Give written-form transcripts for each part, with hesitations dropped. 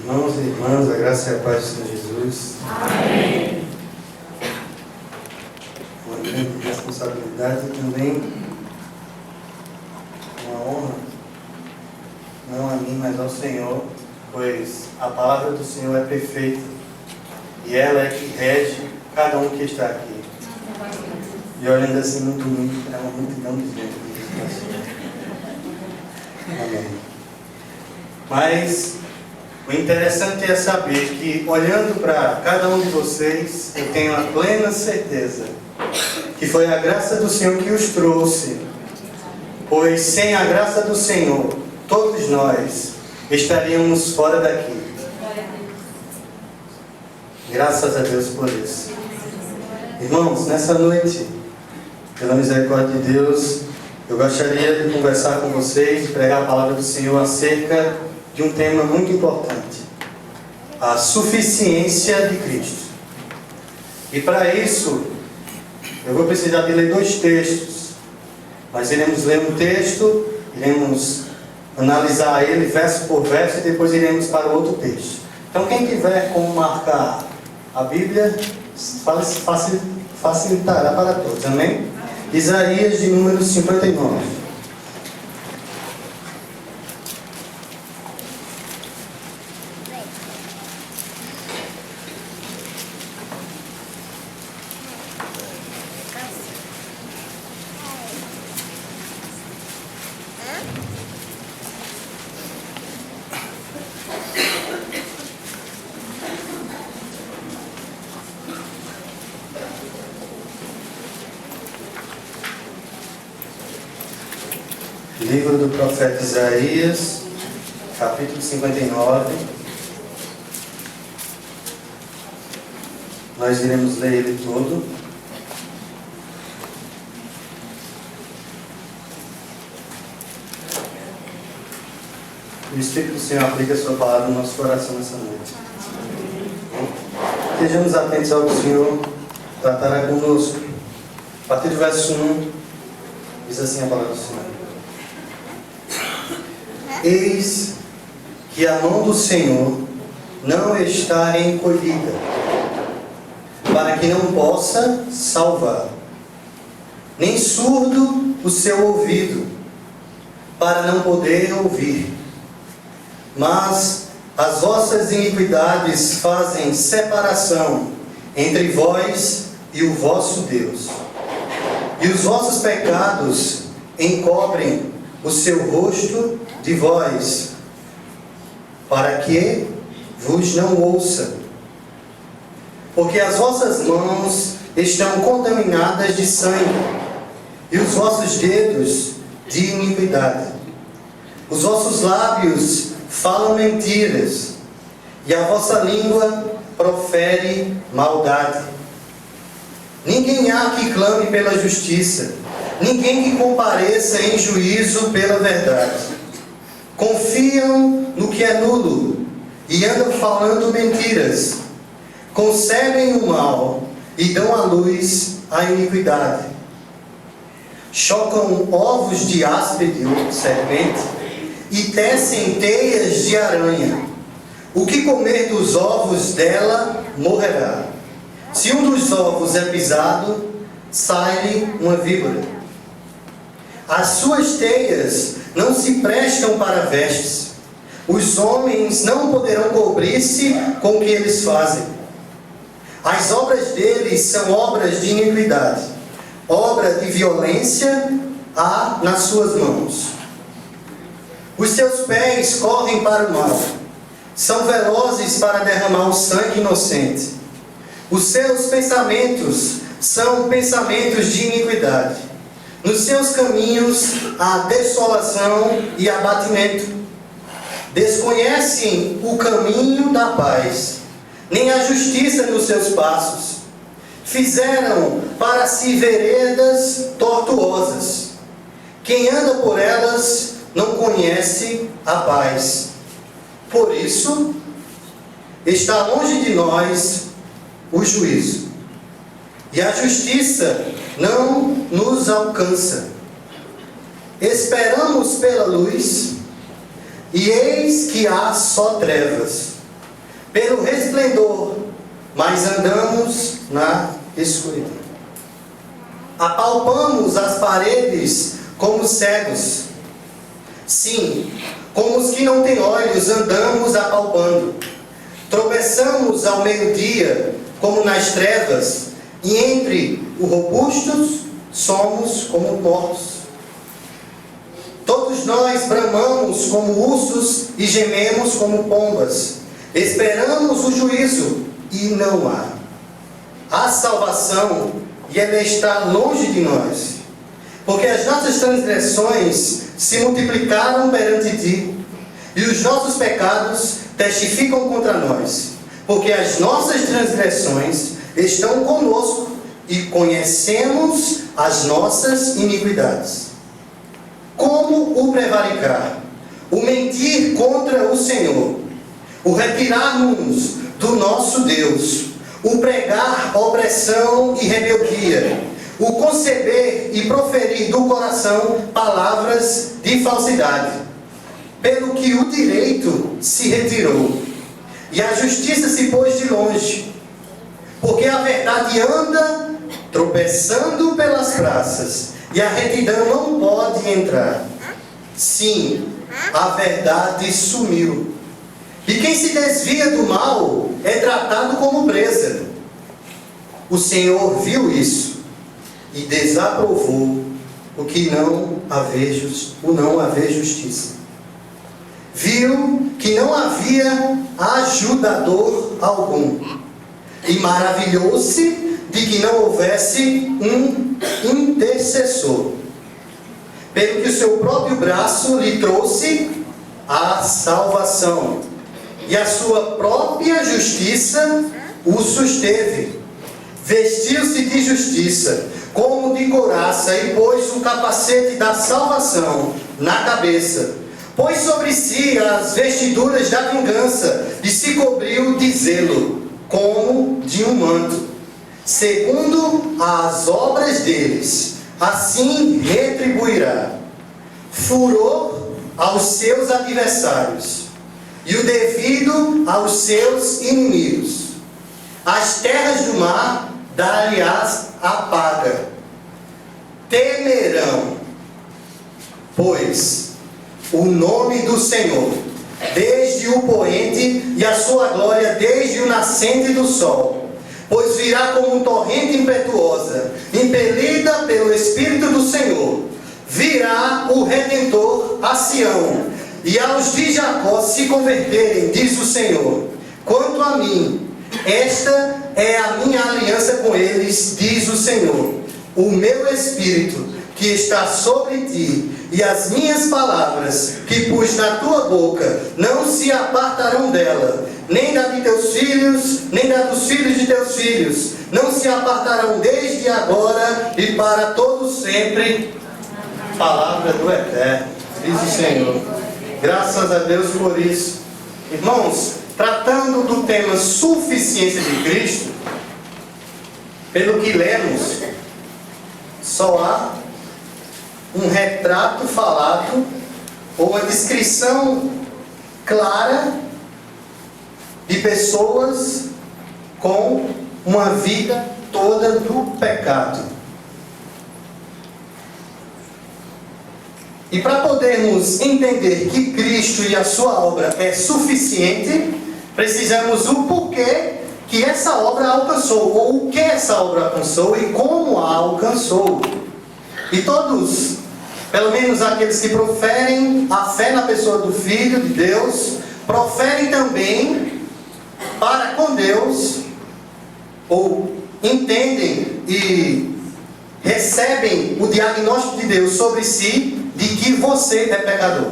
Irmãos e irmãs, a graça e a paz do Senhor Jesus. Amém. Uma grande responsabilidade e também uma honra, não a mim, mas ao Senhor, pois a palavra do Senhor é perfeita e ela é que rege cada um que está aqui. E olhando assim no domingo, é uma multidão de gente que está assim. Amém. Mas o interessante é saber que, olhando para cada um de vocês, eu tenho a plena certeza que foi a graça do Senhor que os trouxe. Pois sem a graça do Senhor, todos nós estaríamos fora daqui. Graças a Deus por isso. Irmãos, nessa noite, pela misericórdia de Deus, eu gostaria de conversar com vocês, pregar a palavra do Senhor acerca de um tema muito importante: a suficiência de Cristo. E para isso, eu vou precisar de ler dois textos. Nós iremos ler um texto, iremos analisar ele verso por verso e depois iremos para o outro texto. Então, quem tiver como marcar a Bíblia, facilitará para todos. Amém? Isaías de número 59. Livro do profeta Isaías, capítulo 59. Nós iremos ler ele todo. O Espírito do Senhor aplica a sua palavra no nosso coração nessa noite. Estejamos atentos ao que o Senhor tratará conosco. A partir do verso 1, diz assim a palavra do Senhor: Eis que a mão do Senhor não está encolhida, para que não possa salvar, nem surdo o seu ouvido, para não poder ouvir. Mas as vossas iniquidades fazem separação entre vós e o vosso Deus, e os vossos pecados encobrem o seu rosto de vós, para que vos não ouça. Porque as vossas mãos estão contaminadas de sangue, e os vossos dedos de iniquidade. Os vossos lábios falam mentiras, e a vossa língua profere maldade. Ninguém há que clame pela justiça, ninguém que compareça em juízo pela verdade. Confiam no que é nulo e andam falando mentiras. Concebem o mal e dão à luz a iniquidade. Chocam ovos de áspide ou serpente e tecem teias de aranha. O que comer dos ovos dela morrerá. Se um dos ovos é pisado, sai-lhe uma víbora. As suas teias não se prestam para vestes. Os homens não poderão cobrir-se com o que eles fazem. As obras deles são obras de iniquidade. Obra de violência há nas suas mãos. Os seus pés correm para o mal. São velozes para derramar o sangue inocente. Os seus pensamentos são pensamentos de iniquidade. Nos seus caminhos há desolação e abatimento. Desconhecem o caminho da paz, nem a justiça nos seus passos. Fizeram para si veredas tortuosas. Quem anda por elas não conhece a paz. Por isso, está longe de nós o juízo, e a justiça não nos alcança. Esperamos pela luz, e eis que há só trevas. pelo resplendor, mas andamos na escuridão. Apalpamos as paredes como cegos. Sim, como os que não têm olhos, andamos apalpando. Tropeçamos ao meio-dia, como nas trevas, e entre os robustos somos como porcos. Todos nós bramamos como ursos e gememos como pombas. Esperamos o juízo e não há. Há salvação e ela está longe de nós. Porque as nossas transgressões se multiplicaram perante ti, e os nossos pecados testificam contra nós. Porque as nossas transgressões estão conosco e conhecemos as nossas iniquidades. Como o prevaricar, o mentir contra o Senhor, o retirar-nos do nosso Deus, o pregar opressão e rebeldia, o conceber e proferir do coração palavras de falsidade, pelo que o direito se retirou e a justiça se pôs de longe, porque a verdade anda tropeçando pelas praças e a retidão não pode entrar. Sim, a verdade sumiu. E quem se desvia do mal é tratado como presa. O Senhor viu isso e desaprovou o não haver justiça. Viu que não havia ajudador algum e maravilhou-se de que não houvesse um intercessor, pelo que o seu próprio braço lhe trouxe a salvação, e a sua própria justiça o susteve. Vestiu-se de justiça, como de couraça, e pôs o capacete da salvação na cabeça. Pôs sobre si as vestiduras da vingança, e se cobriu de zelo, como de um manto, segundo as obras deles, assim retribuirá. Furor aos seus adversários, e o devido aos seus inimigos. As terras do mar dar-lhe-ás a paga. Temerão, pois, o nome do Senhor, desde o poente, e a sua glória desde o nascente do sol. Pois virá como um torrente impetuosa, impelida pelo Espírito do Senhor. Virá o Redentor a Sião, e aos de Jacó se converterem, diz o Senhor. Quanto a mim, esta é a minha aliança com eles, diz o Senhor. O meu Espírito que está sobre ti, e as minhas palavras que pus na tua boca, não se apartarão dela, nem da de teus filhos, nem da dos filhos de teus filhos, não se apartarão desde agora e para todo sempre. Palavra do Eterno, diz o Senhor. Graças a Deus por isso. Irmãos, tratando do tema suficiência de Cristo, pelo que lemos, só há um retrato falado ou uma descrição clara de pessoas com uma vida toda do pecado. E para podermos entender que Cristo e a sua obra é suficiente, precisamos o porquê que essa obra alcançou, ou o que essa obra alcançou e como a alcançou. E todos, pelo menos aqueles que proferem a fé na pessoa do Filho de Deus, proferem também para com Deus, ou entendem e recebem o diagnóstico de Deus sobre si, de que você é pecador.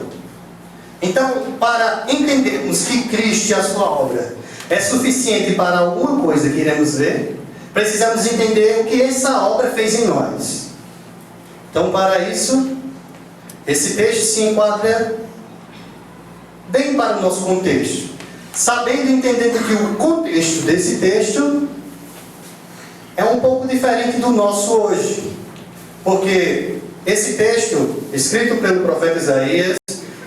Então, para entendermos que Cristo e a sua obra é suficiente para alguma coisa que iremos ver, precisamos entender o que essa obra fez em nós. Então, para isso, esse texto se enquadra bem para o nosso contexto. Sabendo e entendendo que o contexto desse texto é um pouco diferente do nosso hoje. Porque esse texto, escrito pelo profeta Isaías,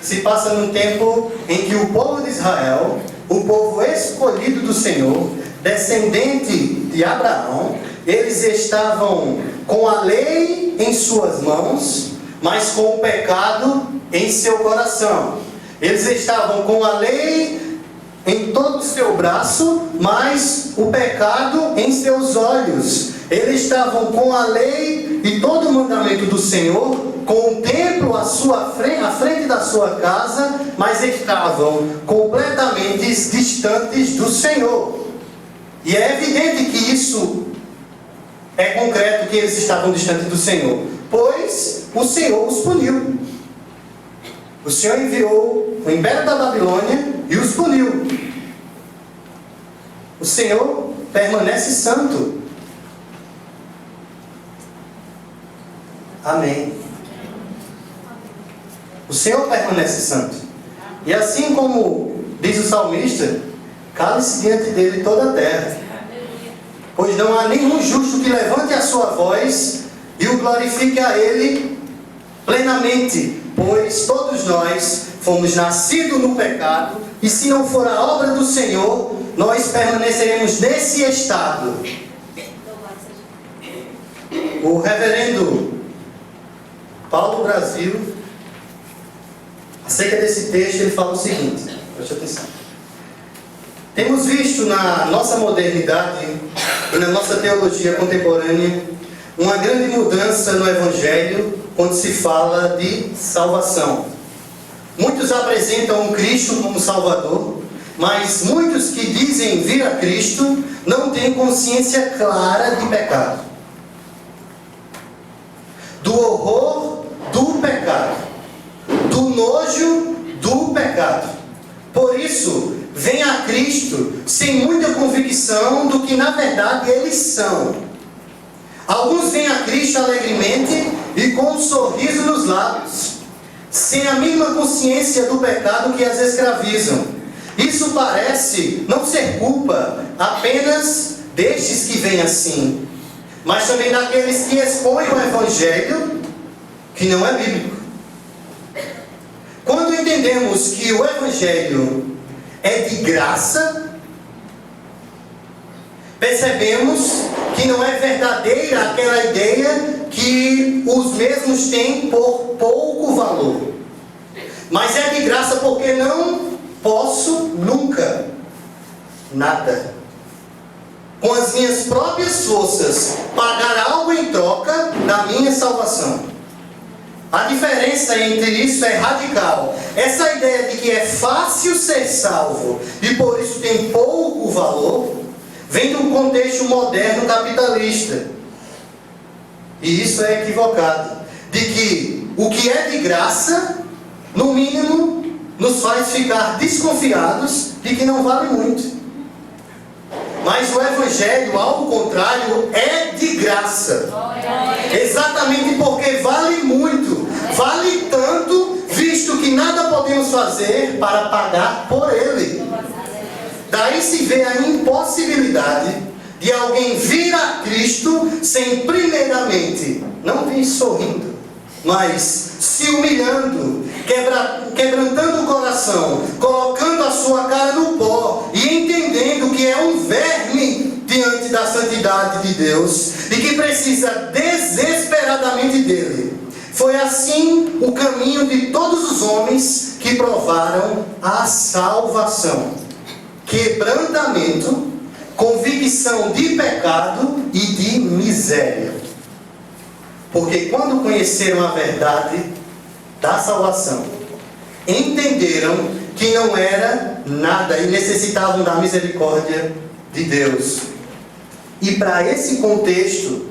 se passa num tempo em que o povo de Israel o povo escolhido do Senhor, descendente de Abraão, eles estavam com a lei em suas mãos, mas com o pecado em seu coração. Eles estavam com a lei em todo o seu braço, mas o pecado em seus olhos. Eles estavam com a lei e todo o mandamento do Senhor, com o templo à frente da sua casa, mas estavam completamente distantes do Senhor. E é evidente que isso é concreto, que eles estavam distantes do Senhor, pois o Senhor os puniu. O Senhor enviou o Império da Babilônia e os puniu. O Senhor permanece santo. Amém. O Senhor permanece santo. E assim como diz o salmista, cale-se diante dele toda a terra. Pois não há nenhum justo que levante a sua voz e o glorifique a ele plenamente. Pois todos nós fomos nascidos no pecado, e se não for a obra do Senhor, nós permaneceremos nesse estado. O reverendo Paulo Brasil, acerca desse texto, ele fala o seguinte, preste atenção. Temos visto na nossa modernidade e na nossa teologia contemporânea uma grande mudança no Evangelho quando se fala de salvação. Muitos apresentam o Cristo como Salvador, mas muitos que dizem vir a Cristo não têm consciência clara de pecado, do horror do pecado, do nojo do pecado. Por isso, vêm a Cristo sem muita convicção do que na verdade eles são. Alguns vêm a Cristo alegremente e com um sorriso nos lábios, sem a mínima consciência do pecado que as escravizam. Isso parece não ser culpa apenas destes que vêm assim, mas também daqueles que expõem o Evangelho, que não é bíblico. Quando entendemos que o Evangelho é de graça, percebemos que não é verdadeira aquela ideia que os mesmos têm por pouco valor. Mas é de graça porque não posso nunca, nada, com as minhas próprias forças, pagar algo em troca da minha salvação. A diferença entre isso é radical. Essa ideia de que é fácil ser salvo e por isso tem pouco valor, vem de um contexto moderno capitalista. E isso é equivocado. De que o que é de graça, no mínimo, nos faz ficar desconfiados de que não vale muito. Mas o Evangelho, ao contrário, é de graça. Exatamente porque vale muito. Vale tanto, visto que nada podemos fazer para pagar por ele. Daí se vê a impossibilidade de alguém vir a Cristo sem primeiramente, não vir sorrindo, mas se humilhando, quebrantando o coração, colocando a sua cara no pó e entendendo que é um verme diante da santidade de Deus e que precisa desesperadamente dele. Foi assim o caminho de todos os homens que provaram a salvação. Quebrantamento, convicção de pecado e de miséria. Porque quando conheceram a verdade da salvação, entenderam que não era nada e necessitavam da misericórdia de Deus. E para esse contexto,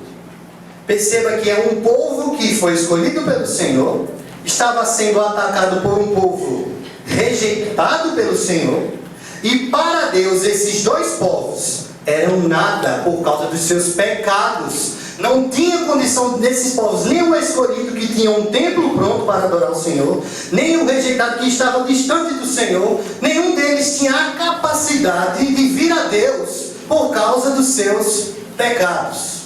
perceba que é um povo que foi escolhido pelo Senhor, estava sendo atacado por um povo rejeitado pelo Senhor, e para Deus esses dois povos eram nada por causa dos seus pecados. Não tinha condição desses povos, nem o escolhido que tinha um templo pronto para adorar o Senhor, nem o rejeitado que estava distante do Senhor, nenhum deles tinha a capacidade de vir a Deus por causa dos seus pecados.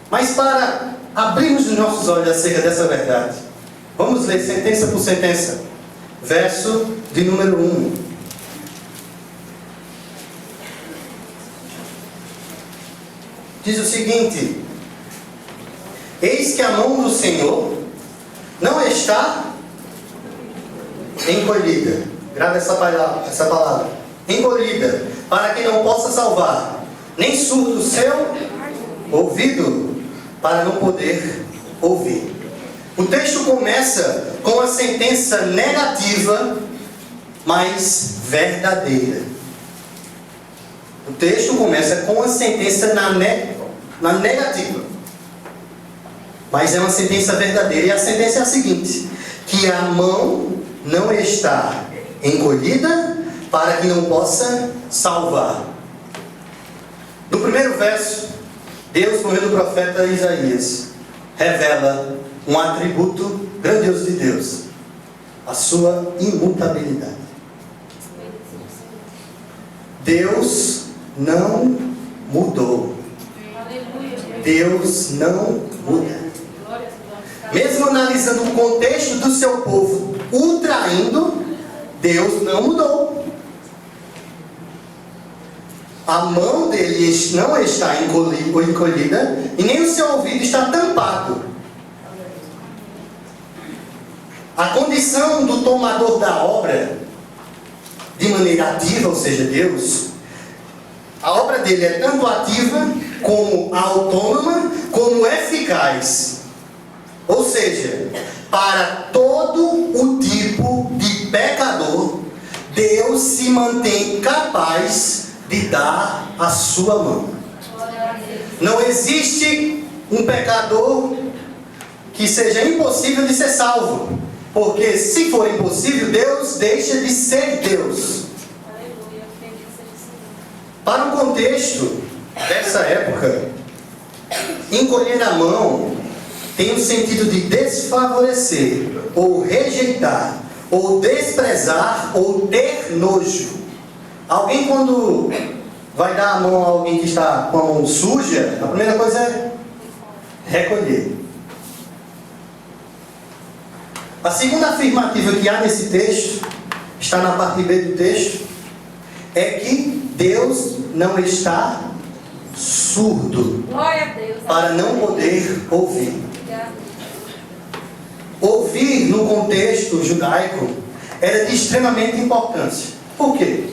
Mas para abrirmos os nossos olhos acerca dessa verdade, vamos ler sentença por sentença, verso de número 1. diz o seguinte: eis que a mão do Senhor não está encolhida. Grava essa palavra. Encolhida, para que não possa salvar, nem surdo o seu ouvido, para não poder ouvir. O texto começa com a sentença negativa, mas verdadeira. O texto começa com a sentença na negativa, mas é uma sentença verdadeira. E a sentença é a seguinte: que a mão não está encolhida para que não possa salvar. No primeiro verso, Deus, por meio do profeta Isaías, revela um atributo grandioso de Deus: a sua imutabilidade. Deus não mudou. Deus não muda. Mesmo analisando o contexto do seu povo o traindo, Deus não mudou. A mão dele não está encolhida e nem o seu ouvido está tampado. A condição do tomador da obra, de maneira ativa, ou seja, Deus, a obra dele é tanto ativa, como autônoma, como eficaz. Ou seja, para todo o tipo de pecador, Deus se mantém capaz de dar a sua mão. Não existe um pecador que seja impossível de ser salvo. Porque se for impossível, Deus deixa de ser Deus. Para o contexto dessa época, encolher a mão tem o sentido de desfavorecer, ou rejeitar, ou desprezar, ou ter nojo. Alguém, quando vai dar a mão a alguém que está com a mão suja, a primeira coisa é recolher. A segunda afirmativa que há nesse texto, está na parte B do texto, é que Deus não está surdo para não poder ouvir. Ouvir no contexto judaico era de extremamente importância. Por quê?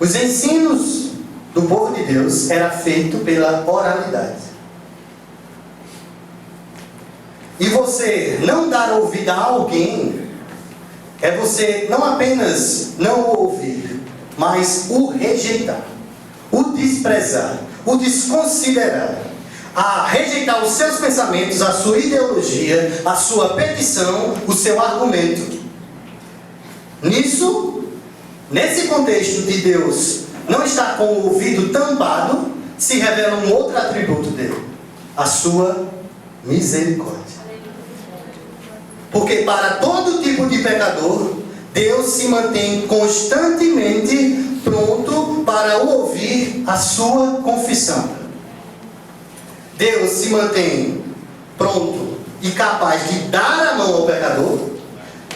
Os ensinos do povo de Deus eram feitos pela oralidade. E você não dar ouvido a alguém é você não apenas não o ouvir, mas o rejeitar, o desprezar, o desconsiderar, a rejeitar os seus pensamentos, a sua ideologia, a sua petição, o seu argumento. Nesse contexto de Deus não estar com o ouvido tampado, se revela um outro atributo dele: a sua misericórdia. Porque para todo tipo de pecador, Deus se mantém constantemente pronto para ouvir a sua confissão. Deus se mantém pronto e capaz de dar a mão ao pecador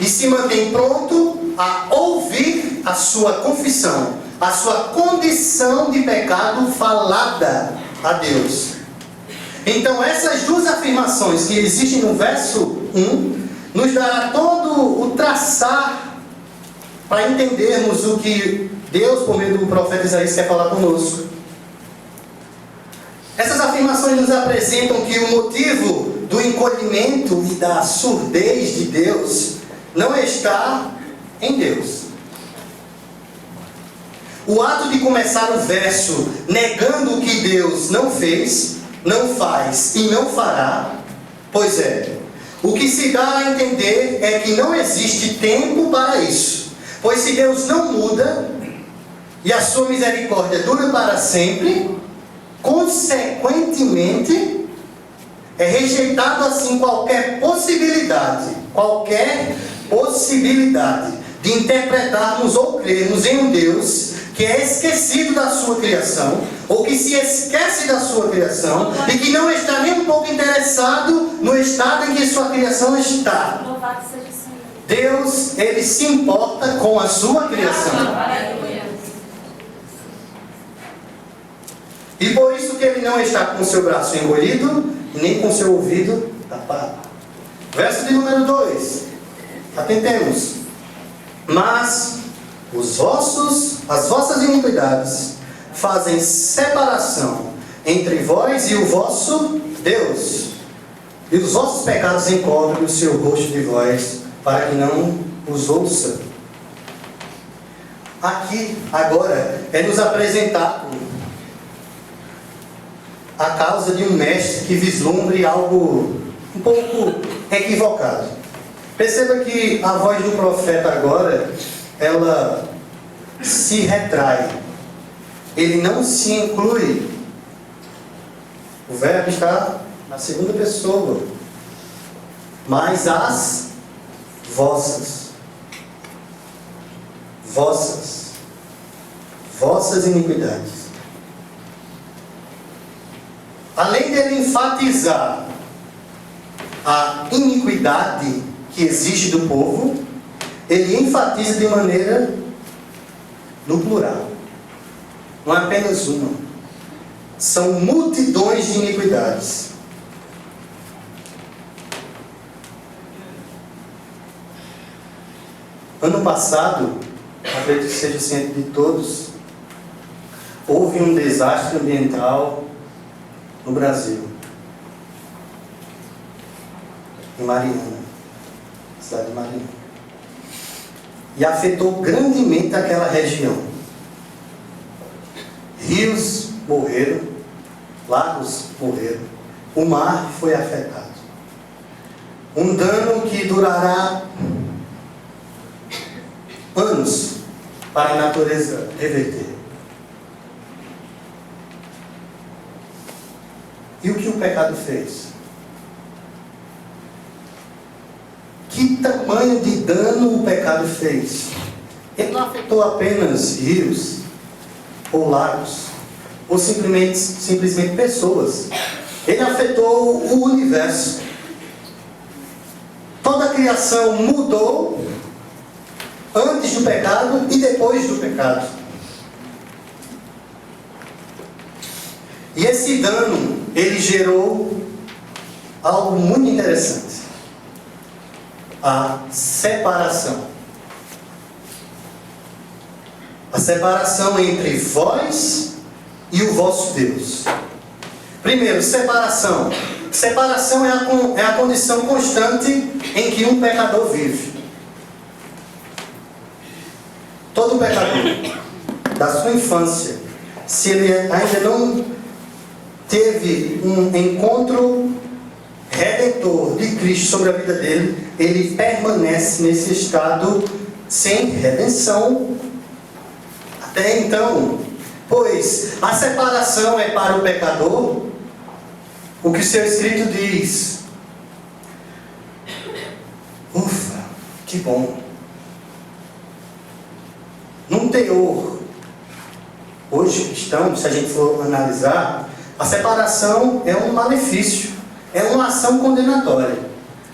e se mantém pronto a ouvir a sua confissão, a sua condição de pecado falada a Deus. Então essas duas afirmações que existem no verso 1 nos dará todo o traçar para entendermos o que Deus, por meio do profeta Isaías, quer falar conosco. Essas afirmações nos apresentam que o motivo do encolhimento e da surdez de Deus não está em Deus. O ato de começar o verso negando o que Deus não fez, não faz e não fará, pois é, o que se dá a entender é que não existe tempo para isso. Pois se Deus não muda e a sua misericórdia dura para sempre, consequentemente é rejeitado assim qualquer possibilidade de interpretarmos ou crermos em um Deus que é esquecido da sua criação, ou que se esquece da sua criação, e que não está nem um pouco interessado no estado em que sua criação está. Deus, Ele se importa com a sua criação. E por isso que ele não está com o seu braço encolhido, nem com o seu ouvido tapado. Verso de número 2. Atentemos. Mas as vossas iniquidades fazem separação entre vós e o vosso Deus. E os vossos pecados encobrem o seu rosto de vós, para que não os ouça. Aqui, agora, é nos apresentado a causa de um mestre que vislumbre algo um pouco equivocado. Perceba que a voz do profeta agora, ela se retrai. Ele não se inclui. O verbo está na segunda pessoa. Mas as vossas iniquidades. Além dele enfatizar a iniquidade que existe do povo, ele enfatiza de maneira no plural. Não é apenas uma. São multidões de iniquidades. Ano passado, acredito que seja ciente de todos, houve um desastre ambiental no Brasil, em Mariana, cidade de Mariana, e afetou grandemente aquela região. Rios morreram, lagos morreram, o mar foi afetado. Um dano que durará anos para a natureza reverter. E o que o pecado fez? Que tamanho de dano o pecado fez? Ele não afetou apenas rios, ou lagos, ou simplesmente pessoas. Ele afetou o universo. Toda a criação mudou antes do pecado e depois do pecado. E esse dano, ele gerou algo muito interessante. A separação. A separação entre vós e o vosso Deus. Primeiro, separação. Separação é a condição constante em que um pecador vive. Todo pecador, da sua infância, se ele ainda não teve um encontro redentor de Cristo sobre a vida dele, ele permanece nesse estado sem redenção até então. Pois a separação é para o pecador o que o seu escrito diz. Ufa, que bom. Num teor, hoje cristão, se a gente for analisar, a separação é um malefício, é uma ação condenatória.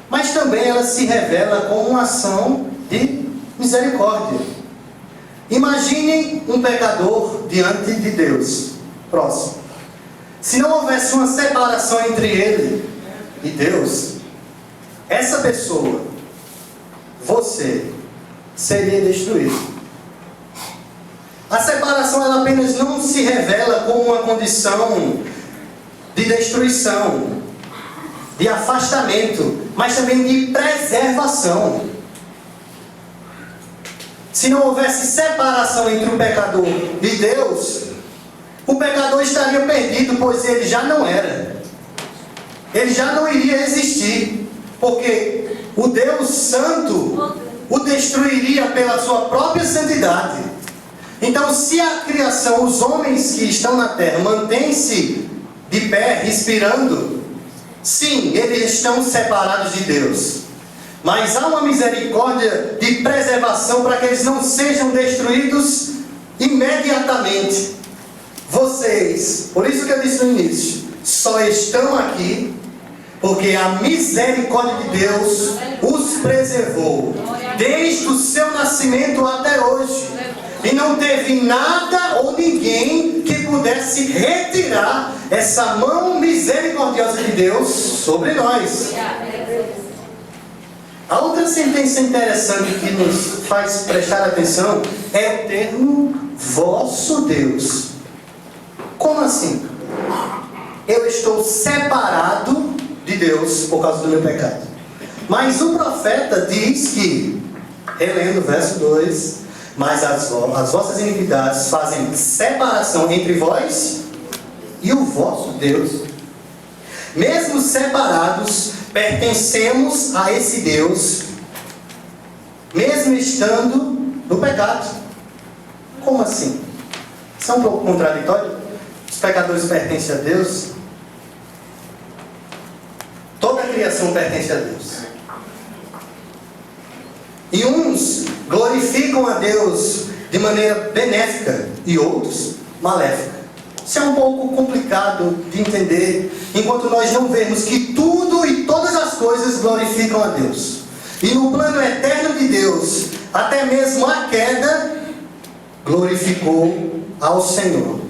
Mas também ela se revela como uma ação de misericórdia. Imaginem um pecador diante de Deus, próximo. Se não houvesse uma separação entre ele e Deus, essa pessoa, você, seria destruído. A separação ela apenas não se revela como uma condição de destruição, de afastamento, mas também de preservação. Se não houvesse separação entre o pecador e Deus, o pecador estaria perdido, pois ele já não era. Ele já não iria existir, porque o Deus Santo o destruiria pela sua própria santidade. Então, se a criação, os homens que estão na terra, mantêm-se de pé, respirando, sim, eles estão separados de Deus. Mas há uma misericórdia de preservação para que eles não sejam destruídos imediatamente. Vocês, por isso que eu disse no início, só estão aqui porque a misericórdia de Deus os preservou desde o seu nascimento até hoje. E não teve nada ou ninguém que pudesse retirar essa mão misericordiosa de Deus sobre nós. A outra sentença interessante que nos faz prestar atenção é o termo vosso Deus. Como assim? Eu estou separado de Deus por causa do meu pecado. Mas o profeta diz que, relendo o verso 2, mas as vossas iniquidades fazem separação entre vós e o vosso Deus. Mesmo separados, pertencemos a esse Deus, mesmo estando no pecado. Como assim? Isso é um pouco contraditório? Os pecadores pertencem a Deus? Toda a criação pertence a Deus. E uns glorificam a Deus de maneira benéfica e outros maléfica. Isso é um pouco complicado de entender, enquanto nós não vemos que tudo e todas as coisas glorificam a Deus. E no plano eterno de Deus, até mesmo a queda glorificou ao Senhor.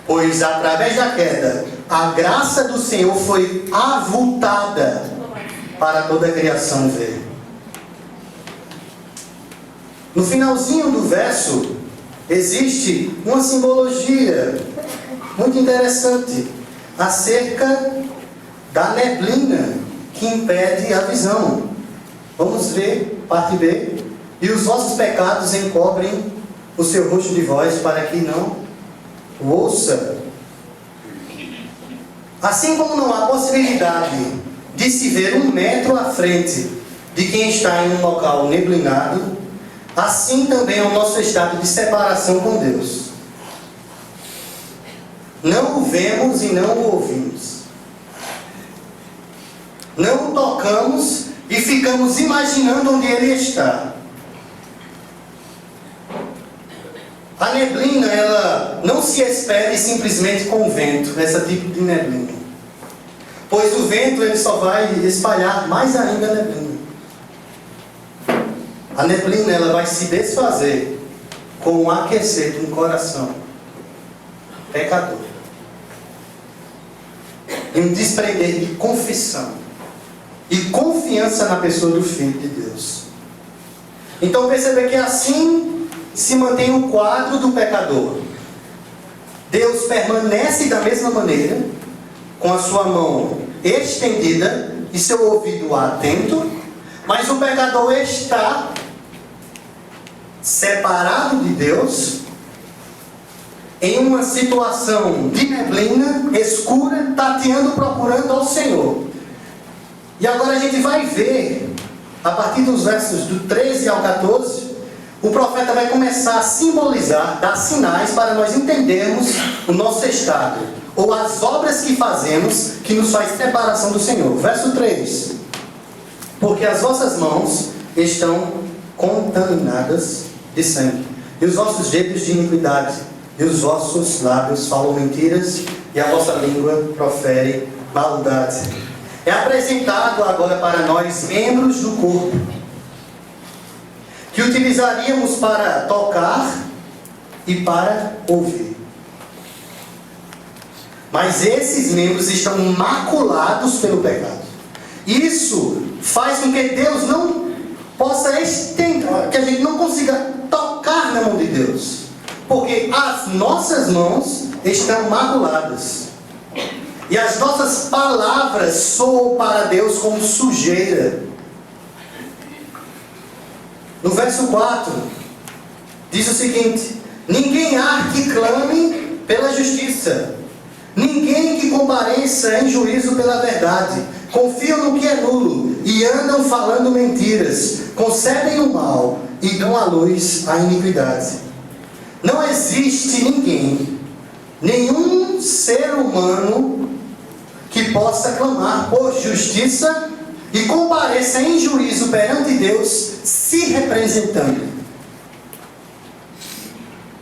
Pois através da queda, a graça do Senhor foi avultada para toda a criação ver. No finalzinho do verso, existe uma simbologia muito interessante acerca da neblina que impede a visão. Vamos ver, parte B. E os vossos pecados encobrem o seu rosto de vós para que não o ouça. Assim como não há possibilidade de se ver 1 metro à frente de quem está em um local neblinado, assim também é o nosso estado de separação com Deus. Não o vemos e não o ouvimos. Não o tocamos e ficamos imaginando onde Ele está. A neblina, ela não se expele simplesmente com o vento, esse tipo de neblina. Pois o vento, ele só vai espalhar mais ainda a neblina. A neblina, ela vai se desfazer com o aquecer de um coração pecador. E um desprender de confissão e confiança na pessoa do Filho de Deus. Então perceba que assim se mantém o quadro do pecador. Deus permanece da mesma maneira, com a sua mão estendida e seu ouvido atento, mas o pecador está separado de Deus, em uma situação de neblina, escura, tateando, procurando ao Senhor. E agora a gente vai ver, a partir dos versos do 13 ao 14, o profeta vai começar a simbolizar, dar sinais para nós entendermos o nosso estado, ou as obras que fazemos, que nos faz separação do Senhor. Verso 3. Porque as vossas mãos estão contaminadas de sangue, e os vossos dedos de iniquidade, e os vossos lábios falam mentiras, e a vossa língua profere maldade. É apresentado agora para nós membros do corpo, que utilizaríamos para tocar e para ouvir. Mas esses membros estão maculados pelo pecado. Isso faz com que Deus não possa estender, que a gente não consiga tocar na mão de Deus, porque as nossas mãos estão maculadas, e as nossas palavras soam para Deus como sujeira. No verso 4 diz o seguinte: ninguém há que clame pela justiça, ninguém que compareça em juízo pela verdade. Confiam no que é nulo e andam falando mentiras, concebem o mal e dão à luz a iniquidade. Não existe ninguém, nenhum ser humano que possa clamar por justiça e compareça em juízo perante Deus se representando.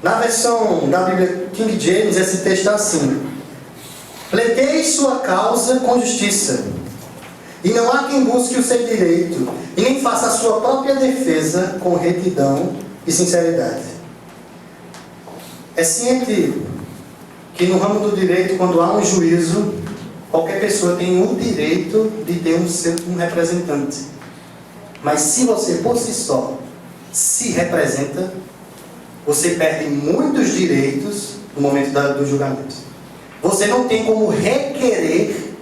Na versão da Bíblia King James, esse texto está assim: pleiteie sua causa com justiça, e não há quem busque o seu direito, e nem faça a sua própria defesa com retidão e sinceridade. É ciente que no ramo do direito, quando há um juízo, qualquer pessoa tem o direito de ter um representante. Mas se você por si só se representa, você perde muitos direitos no momento do julgamento. Você não tem como requerer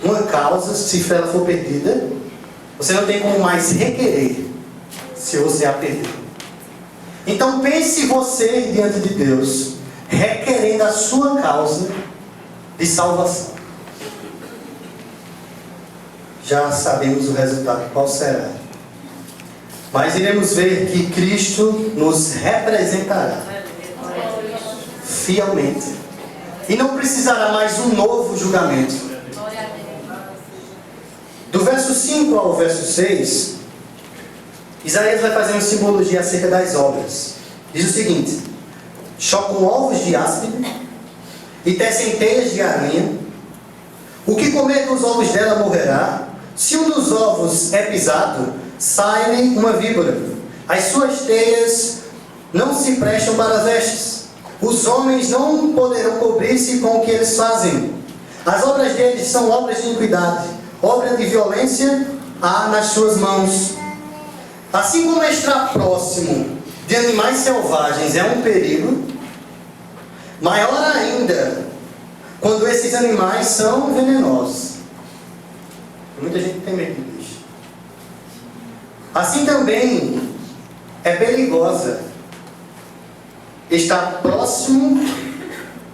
uma causa se ela for perdida. Você não tem como mais requerer se você a perder. Então pense você diante de Deus, requerendo a sua causa de salvação. Já sabemos o resultado, qual será. Mas iremos ver que Cristo nos representará fielmente. E não precisará mais um novo julgamento. Do verso 5 ao verso 6, Isaías vai fazer uma simbologia acerca das obras. Diz o seguinte: chocam ovos de áspide e tecem teias de aranha. O que comer dos ovos dela morrerá. Se um dos ovos é pisado, sai-lhe uma víbora. As suas teias não se prestam para vestes. Os homens não poderão cobrir-se com o que eles fazem. As obras deles são obras de iniquidade. Obra de violência há nas suas mãos. Assim como estar próximo de animais selvagens é um perigo, maior ainda quando esses animais são venenosos. Muita gente tem medo disso. Assim também é perigosa estar próximo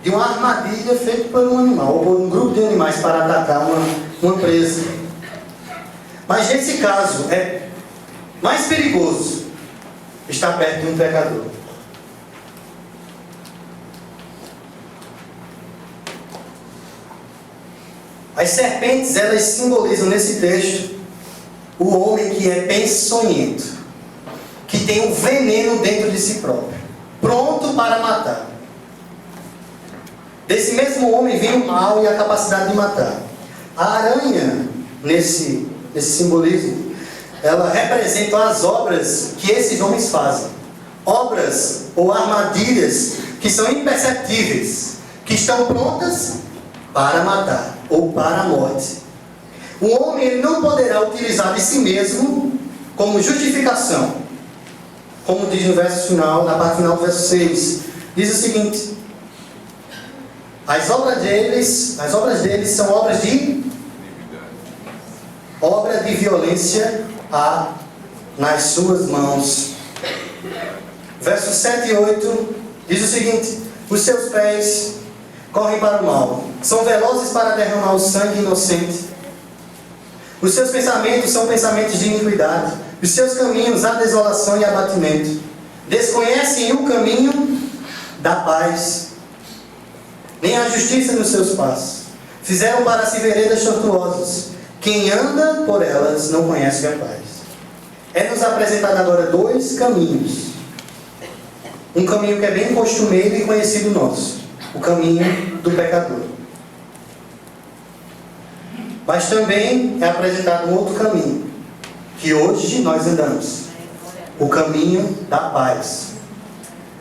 de uma armadilha feita por um animal, ou por um grupo de animais para atacar uma presa. Mas nesse caso é mais perigoso estar perto de um pecador. As serpentes, elas simbolizam nesse texto o homem que é peçonhento, que tem um veneno dentro de si próprio, pronto para matar. Desse mesmo homem vem o mal e a capacidade de matar. A aranha, nesse simbolismo, ela representa as obras que esses homens fazem. Obras ou armadilhas que são imperceptíveis, que estão prontas para matar ou para a morte. O homem ele não poderá utilizar de si mesmo como justificação. Como diz no verso final, na parte final do verso 6, diz o seguinte: as obras deles são obra de violência há nas suas mãos. Versos 7 e 8 diz o seguinte: os seus pés correm para o mal, são velozes para derramar o sangue inocente. Os seus pensamentos são pensamentos de iniquidade. Os seus caminhos há desolação e abatimento. Desconhecem o caminho da paz, nem a justiça nos seus passos. Fizeram para si veredas tortuosas. Quem anda por elas não conhece a paz. É-nos apresentado agora dois caminhos. Um caminho que é bem costumeiro e conhecido nosso: o caminho do pecador. Mas também é apresentado um outro caminho, que hoje nós andamos: o caminho da paz.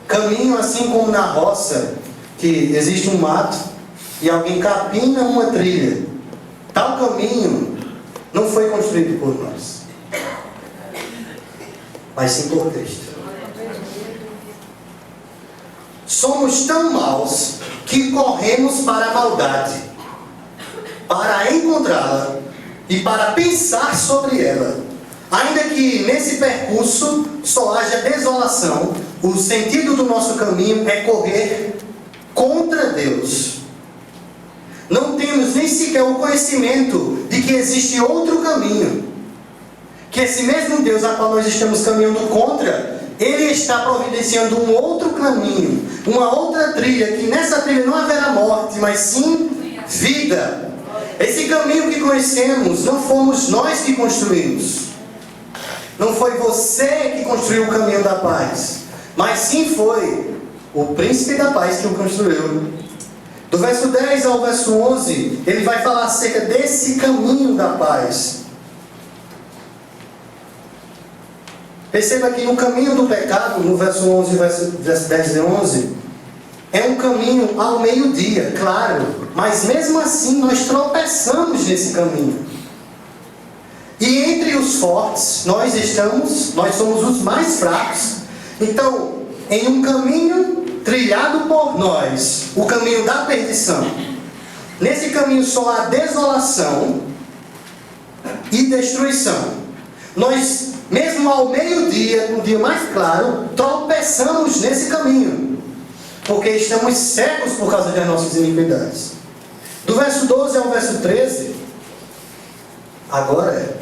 Caminho assim como na roça, que existe um mato e alguém capina uma trilha. Tal caminho não foi construído por nós, mas sim por Cristo. Somos tão maus que corremos para a maldade, para encontrá-la e para pensar sobre ela. Ainda que nesse percurso só haja desolação, o sentido do nosso caminho é correr contra Deus. Não temos nem sequer o conhecimento de que existe outro caminho. Que esse mesmo Deus a qual nós estamos caminhando contra, Ele está providenciando um outro caminho, uma outra trilha, que nessa trilha não haverá morte, mas sim vida. Esse caminho que conhecemos, não fomos nós que construímos. Não foi você que construiu o caminho da paz, mas sim foi o príncipe da paz que o construiu. Do verso 10 ao verso 11, ele vai falar acerca desse caminho da paz. Perceba que no caminho do pecado, no verso 11 e verso 10 e 11, é um caminho ao meio-dia, claro, mas mesmo assim nós tropeçamos nesse caminho. E entre os fortes, nós somos os mais fracos. Então, em um caminho trilhado por nós, o caminho da perdição, nesse caminho só há desolação e destruição. Nós, mesmo ao meio-dia, no dia mais claro, tropeçamos nesse caminho, porque estamos cegos por causa das nossas iniquidades. Do verso 12 ao verso 13, agora,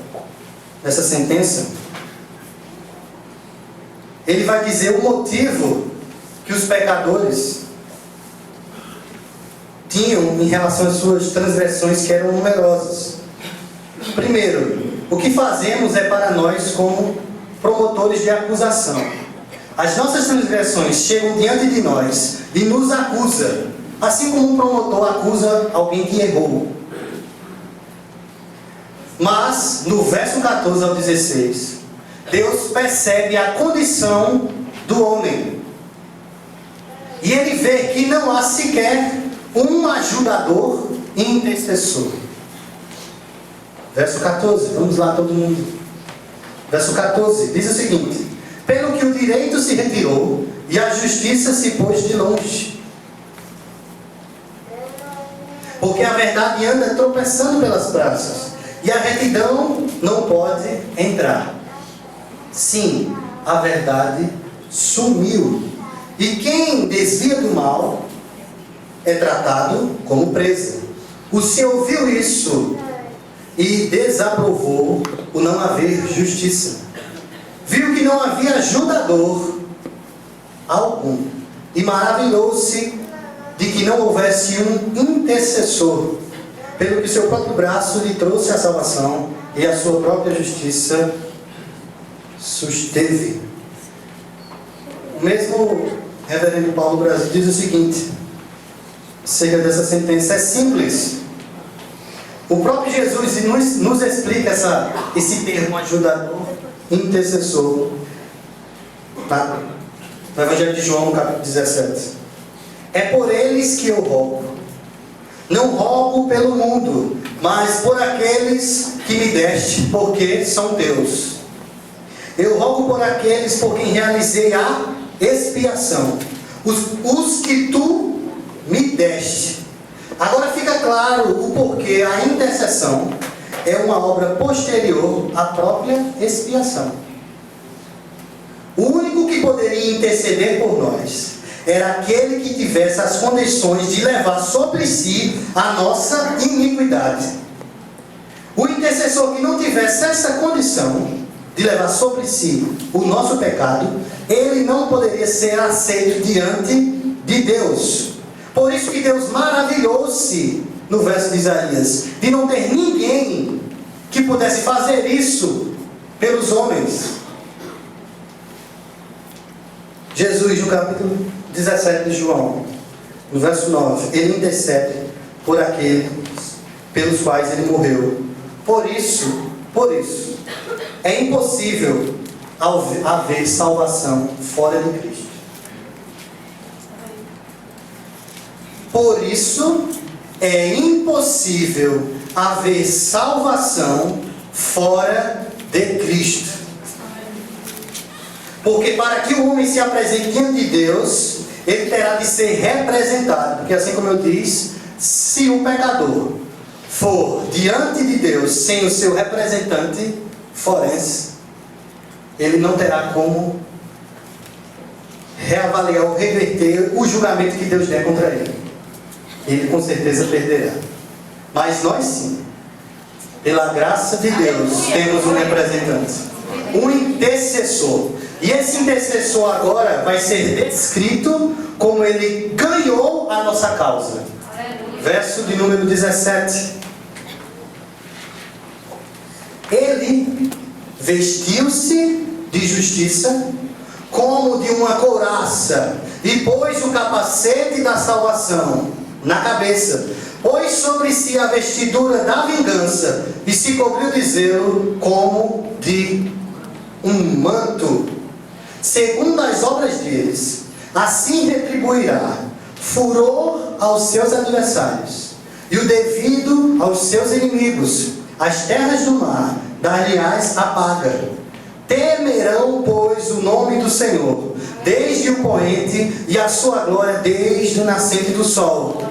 nessa sentença, ele vai dizer o motivo que os pecadores tinham em relação às suas transgressões, que eram numerosas. Primeiro, o que fazemos é para nós como promotores de acusação. As nossas transgressões chegam diante de nós e nos acusa, assim como um promotor acusa alguém que errou. Mas, no verso 14 ao 16, Deus percebe a condição do homem. E ele vê que não há sequer um ajudador e intercessor. Verso 14, vamos lá todo mundo. Verso 14, diz o seguinte: pelo que o direito se retirou e a justiça se pôs de longe. Porque a verdade anda tropeçando pelas praças, e a retidão não pode entrar. Sim, a verdade sumiu. E quem desvia do mal é tratado como presa. O Senhor ouviu isso e desaprovou o não haver justiça. Viu que não havia ajudador algum, e maravilhou-se de que não houvesse um intercessor, pelo que seu próprio braço lhe trouxe a salvação, e a sua própria justiça susteve. O mesmo reverendo Paulo Brasil diz o seguinte acerca dessa sentença: é simples. O próprio Jesus nos explica esse termo ajudador, intercessor, tá? No Evangelho de João, no capítulo 17. É por eles que eu rogo. Não rogo pelo mundo, mas por aqueles que me deste, porque são teus. Eu rogo por aqueles por quem realizei a expiação, os que tu me deste. Agora fica claro o porquê a intercessão é uma obra posterior à própria expiação. O único que poderia interceder por nós era aquele que tivesse as condições de levar sobre si a nossa iniquidade. O intercessor que não tivesse essa condição de levar sobre si o nosso pecado, ele não poderia ser aceito diante de Deus. Por isso que Deus maravilhou-se, no verso de Isaías, de não ter ninguém que pudesse fazer isso pelos homens. Jesus, no capítulo 17 de João, no verso 9, ele intercede por aqueles pelos quais ele morreu. Por isso, é impossível haver salvação fora de Cristo. Por isso, é impossível haver salvação fora de Cristo. Porque para que o homem se apresente diante de Deus, ele terá de ser representado. Porque assim como eu disse, se o pecador for diante de Deus sem o seu representante forense, ele não terá como reavaliar ou reverter o julgamento que Deus der contra ele. Ele com certeza perderá. Mas nós sim, pela graça de Deus, temos um representante, um intercessor. E esse intercessor agora vai ser descrito como ele ganhou a nossa causa. Verso de número 17. Ele vestiu-se de justiça como de uma couraça e pôs o capacete da salvação na cabeça, pôs sobre si a vestidura da vingança e se cobriu de zelo como de um manto, segundo as obras deles. Assim retribuirá furor aos seus adversários, e o devido aos seus inimigos. As terras do mar dar-lhe-ás a paga. Temerão, pois, o nome do Senhor, desde o poente, e a sua glória desde o nascente do sol.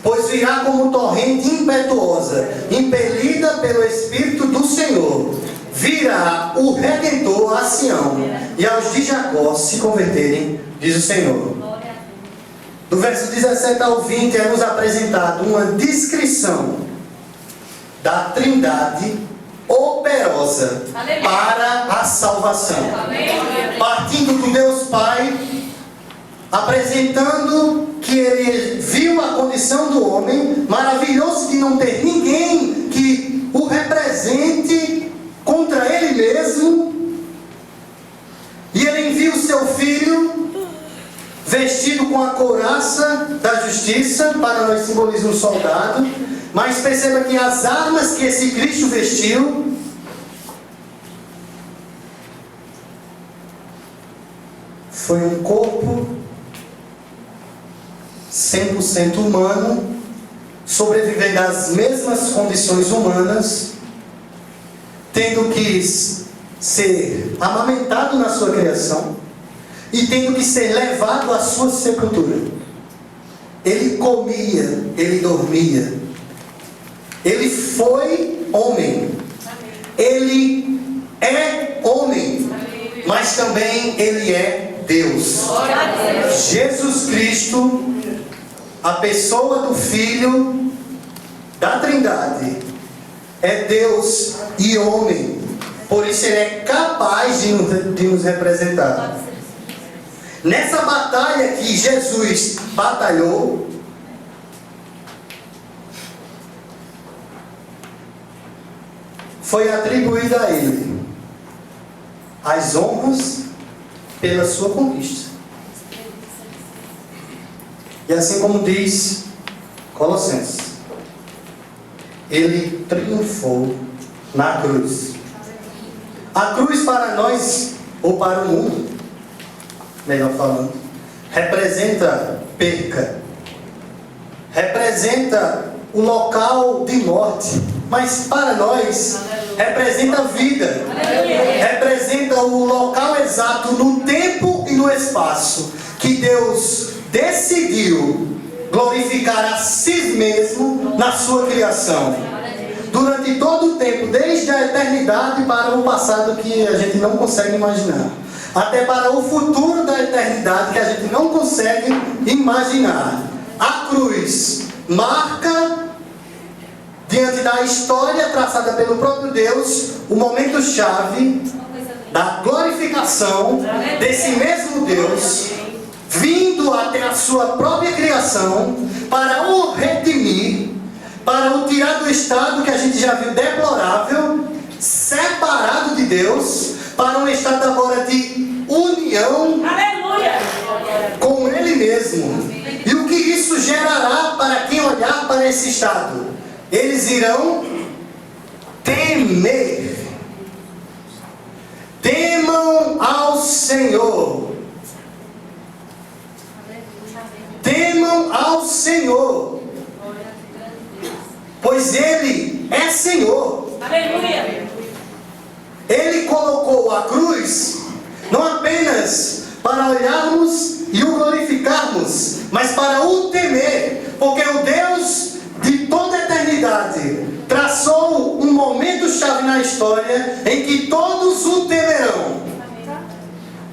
Pois virá como torrente impetuosa, impelida pelo Espírito do Senhor. Virá o Redentor a Sião, e aos de Jacó se converterem, diz o Senhor. Do verso 17 ao 20 é nos apresentado uma descrição da Trindade operosa para a salvação. Partindo do Deus Pai, apresentando que Ele viu a condição do homem, maravilhoso de não ter ninguém que o represente contra Ele mesmo, e Ele envia o seu Filho, vestido com a couraça da justiça. Para nós simboliza um soldado, mas perceba que as armas que esse Cristo vestiu foi um corpo 100% humano, sobrevivendo às mesmas condições humanas, tendo que ser amamentado na sua criação e tendo que ser levado à sua sepultura. Ele comia, ele dormia, ele foi homem, ele é homem, mas também ele é Deus. Jesus Cristo, a pessoa do Filho da Trindade, é Deus e homem. Por isso Ele é capaz de nos representar. Nessa batalha que Jesus batalhou, foi atribuída a Ele as honras pela sua conquista. E assim como diz Colossenses, Ele triunfou na cruz. A cruz para nós, ou para o mundo, melhor falando, representa perca, representa o local de morte, mas para nós representa vida, representa o local exato no tempo e no espaço que Deus decidiu glorificar a si mesmo na sua criação. Durante todo o tempo, desde a eternidade para o passado que a gente não consegue imaginar, até para o futuro da eternidade que a gente não consegue imaginar. A cruz marca, diante da história traçada pelo próprio Deus, o momento-chave da glorificação desse mesmo Deus, vindo até a sua própria criação para o redimir, para o tirar do estado que a gente já viu deplorável, separado de Deus, para um estado agora de união com Ele mesmo. E o que isso gerará para quem olhar para esse estado? Eles irão temer. Temam ao Senhor. Temam ao Senhor, pois Ele é Senhor. Aleluia. Ele colocou a cruz não apenas para olharmos e o glorificarmos, mas para o temer, porque o Deus de toda a eternidade traçou um momento-chave na história em que todos o temerão.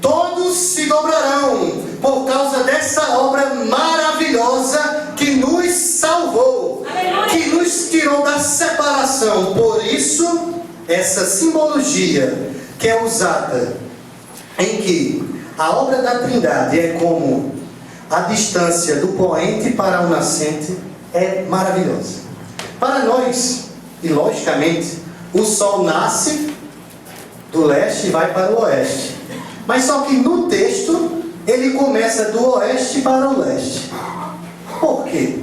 Todos se dobrarão por causa dessa obra maravilhosa que nos salvou, que nos tirou da separação. Por isso, essa simbologia que é usada em que a obra da Trindade é como a distância do poente para o nascente, é maravilhosa. Para nós, e logicamente, o sol nasce do leste e vai para o oeste. Mas só que no texto, ele começa do oeste para o leste. Por quê?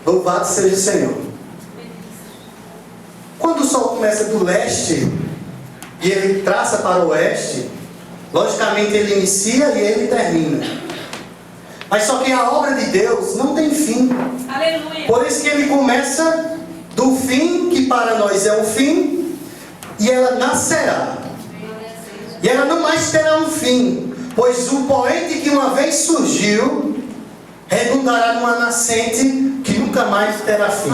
Louvado seja o Senhor. Quando o sol começa do leste e ele traça para o oeste, Logicamente ele inicia e ele termina. Mas só que a obra de Deus não tem fim. Aleluia. Por isso que ele começa do fim, que para nós é o fim, e ela nascerá. E ela não mais terá um fim, pois o poente que uma vez surgiu redundará numa nascente que nunca mais terá fim.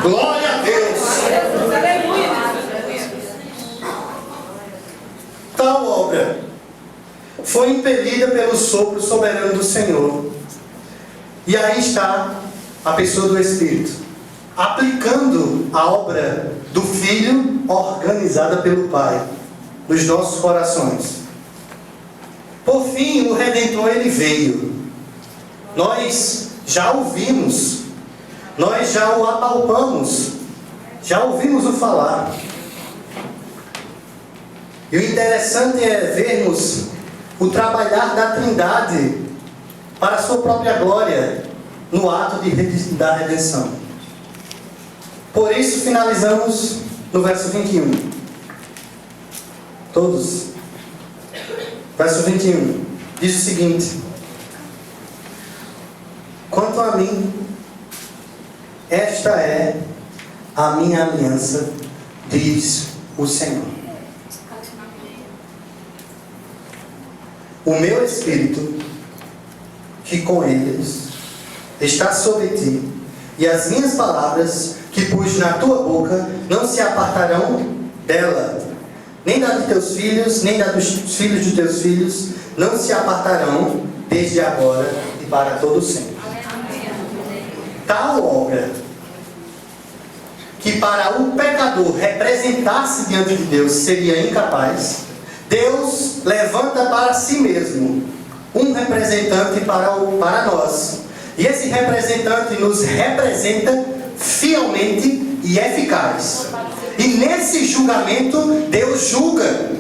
Glória a Deus! Aleluia. Tal obra foi impelida pelo sopro soberano do Senhor. E aí está a pessoa do Espírito, aplicando a obra do Filho organizada pelo Pai nos nossos corações. Por fim, o Redentor ele veio. Nós já o vimos, nós já o apalpamos, já ouvimos o falar. E o interessante é vermos o trabalhar da Trindade para a sua própria glória no ato da redenção. Por isso finalizamos no verso 21. Todos. Verso 21. Diz o seguinte: quanto a mim, esta é a minha aliança, diz o Senhor. O meu Espírito, que com eles está sobre ti, e as minhas palavras que pus na tua boca não se apartarão dela, nem da de teus filhos, nem da dos filhos de teus filhos, não se apartarão desde agora e para todo sempre. Tal obra que para o pecador representar-se diante de Deus seria incapaz, Deus levanta para si mesmo um representante para nós. E esse representante nos representa fielmente e eficaz. E nesse julgamento, Deus julga.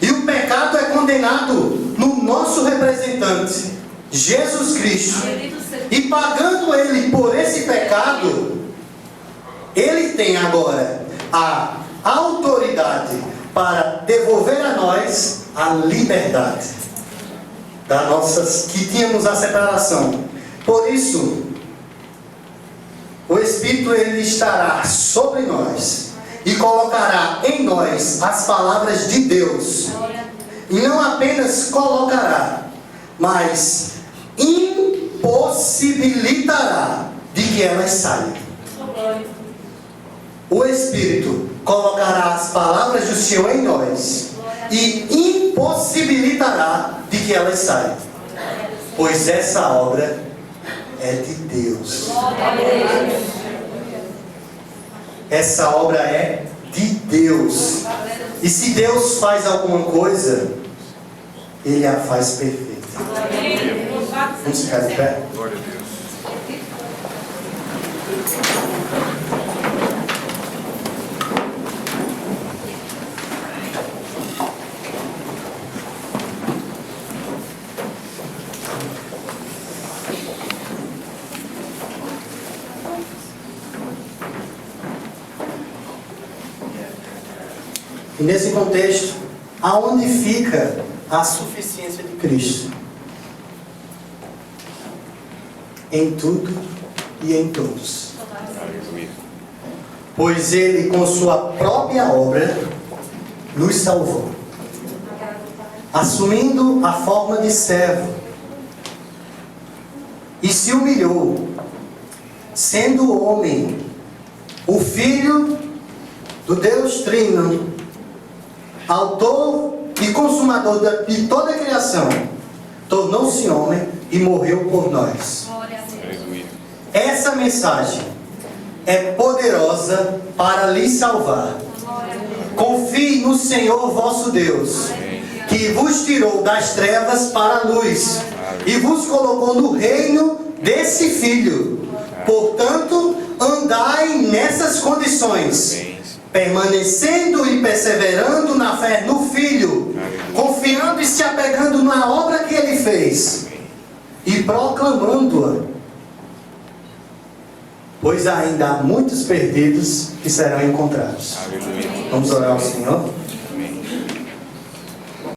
E o pecado é condenado no nosso representante, Jesus Cristo. E pagando Ele por esse pecado, Ele tem agora a autoridade para devolver a nós a liberdade da nossas, que tínhamos a separação. Por isso, o Espírito ele estará sobre nós e colocará em nós as palavras de Deus. E não apenas colocará, mas impossibilitará de que elas saiam. O Espírito colocará as palavras do Senhor em nós e impossibilitará de que elas saiam. Pois essa obra é de Deus. Essa obra é de Deus. E se Deus faz alguma coisa, Ele a faz perfeita. Vamos ficar de pé? Glória a Deus. E nesse contexto, aonde fica a suficiência de Cristo? Em tudo e em todos. Aleluia. Pois Ele, com sua própria obra, nos salvou, assumindo a forma de servo, e se humilhou, sendo homem, o Filho do Deus Trino, autor e consumador de toda a criação, tornou-se homem e morreu por nós. Aleluia. Essa mensagem é poderosa para lhe salvar. Confie no Senhor vosso Deus, que vos tirou das trevas para a luz e vos colocou no reino desse Filho. Portanto, andai nessas condições, permanecendo e perseverando na fé no Filho, confiando e se apegando na obra que Ele fez, e proclamando-a, pois ainda há muitos perdidos que serão encontrados. Aleluia. Vamos orar ao Senhor?